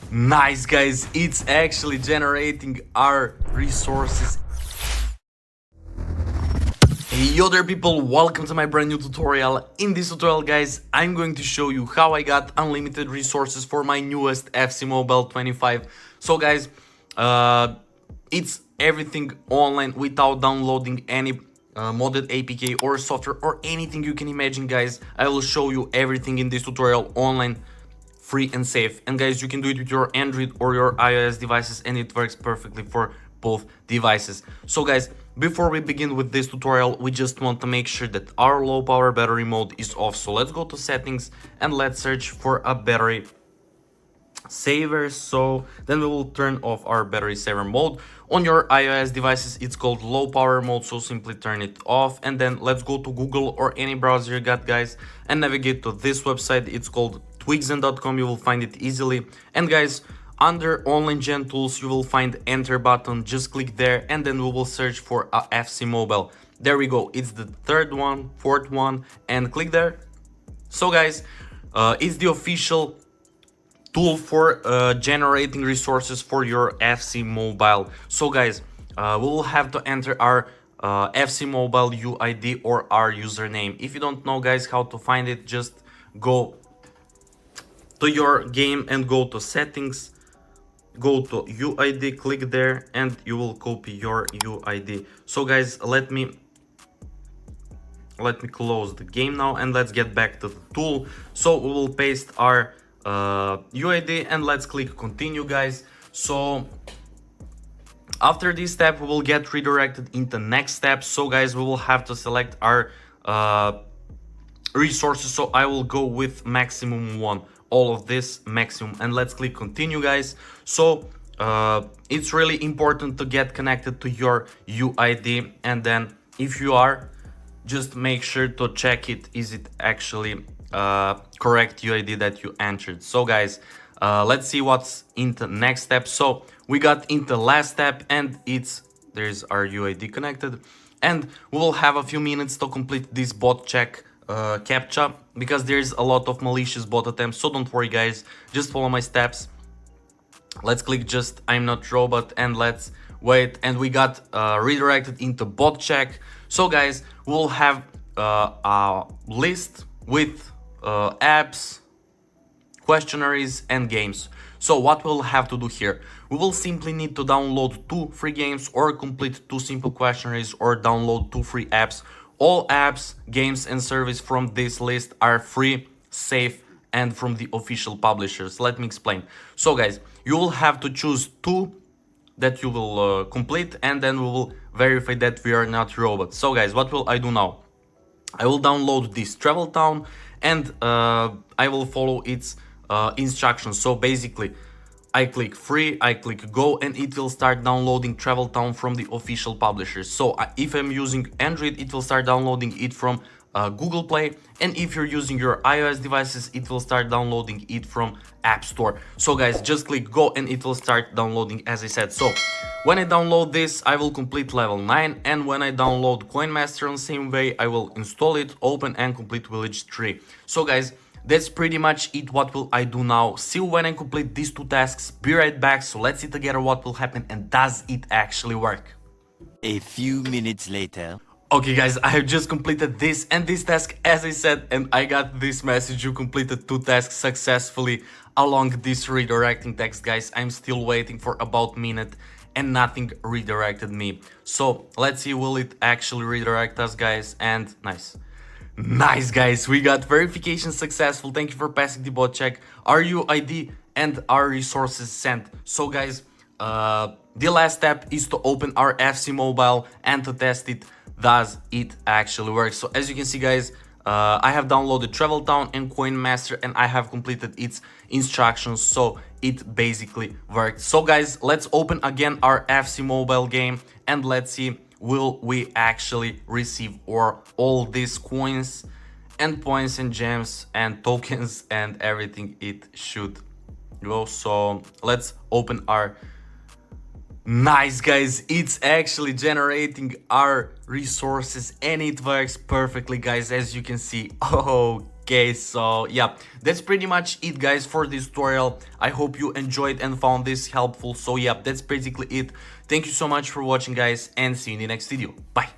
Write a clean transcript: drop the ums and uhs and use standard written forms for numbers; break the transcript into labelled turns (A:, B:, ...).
A: Nice guys, it's actually generating our resources. Hey yo there people, welcome to my brand new tutorial. In this tutorial guys, I'm going to show you how I got unlimited resources for my newest FC Mobile 25. So guys, it's everything online without downloading any modded APK or software or anything you can imagine guys. I will show you everything in this tutorial online, free and safe. And guys, you can do it with your Android or your iOS devices and it works perfectly for both devices. So guys, before we begin with this tutorial, we just want to make sure that our low power battery mode is off. So let's go to settings and let's search for a battery saver. So then we will turn off our battery saver mode. On your iOS devices it's called low power mode, so simply turn it off. And then let's go to Google or any browser you got guys and navigate to this website. It's called twigzen.com. You will find it easily. And guys, under online gen tools you will find enter button. Just click there and then we will search for a FC Mobile. There we go, it's the fourth one, and click there. So guys, it's the official tool for generating resources for your FC Mobile. So guys, we will have to enter our FC Mobile UID or our username. If you don't know guys how to find it, just go to your game and go to settings, go to UID, click there and you will copy your UID. So guys, let me close the game now and let's get back to the tool. So we will paste our UID and let's click continue guys. So after this step we will get redirected into next step. So guys, we will have to select our resources. So I will go with maximum one, all of this maximum, and let's click continue guys. So it's really important to get connected to your UID, and then if you are, just make sure to check it, is it actually correct UID that you entered. So guys, let's see what's in the next step. So we got in the last step and there's our UID connected, and we'll have a few minutes to complete this bot check captcha, because there's a lot of malicious bot attempts. So don't worry guys, just follow my steps. Let's click just I'm not robot and let's wait, and we got redirected into bot check. So guys, we'll have a list with apps, questionnaires and games. So what we'll have to do here, we will simply need to download 2 free games or complete 2 simple questionnaires or download 2 free apps. All apps, games and services from this list are free, safe and from the official publishers. Let me explain. So guys, you will have to choose 2 that you will complete, and then we will verify that we are not robots. So guys, what will I do now? I will download this Travel Town and I will follow its instructions. So basically I click free, I click go, and it will start downloading Travel Town from the official publishers. So if I'm using Android, it will start downloading it from Google Play, and if you're using your iOS devices, it will start downloading it from App Store. So guys, just click go and it will start downloading as I said. So when I download this, I will complete level 9, and when I download Coin Master on same way, I will install it, open and complete village 3. So guys, that's pretty much it. What will I do now? See you when I complete these 2 tasks. Be right back. So let's see together what will happen and does it actually work.
B: A few minutes later.
A: Okay guys, I have just completed this and this task as I said, and I got this message: you completed 2 tasks successfully along this redirecting text. Guys, I'm still waiting for about a minute and nothing redirected me. So let's see, will it actually redirect us guys? And nice guys, we got verification successful. Thank you for passing the bot check. Our UID and our resources sent. So guys, the last step is to open our FC Mobile and to test it. Does it actually work? So as you can see guys, I have downloaded Travel Town and Coin Master and I have completed its instructions, so it basically worked. So guys, let's open again our FC Mobile game and let's see, will we actually receive all these coins and points and gems and tokens and everything it should go. So let's open our Nice guys, it's actually generating our resources and it works perfectly guys, as you can see. Okay, so yeah, that's pretty much it, guys, for this tutorial. I hope you enjoyed and found this helpful. So yeah, that's basically it. Thank you so much for watching, guys, and see you in the next video. Bye.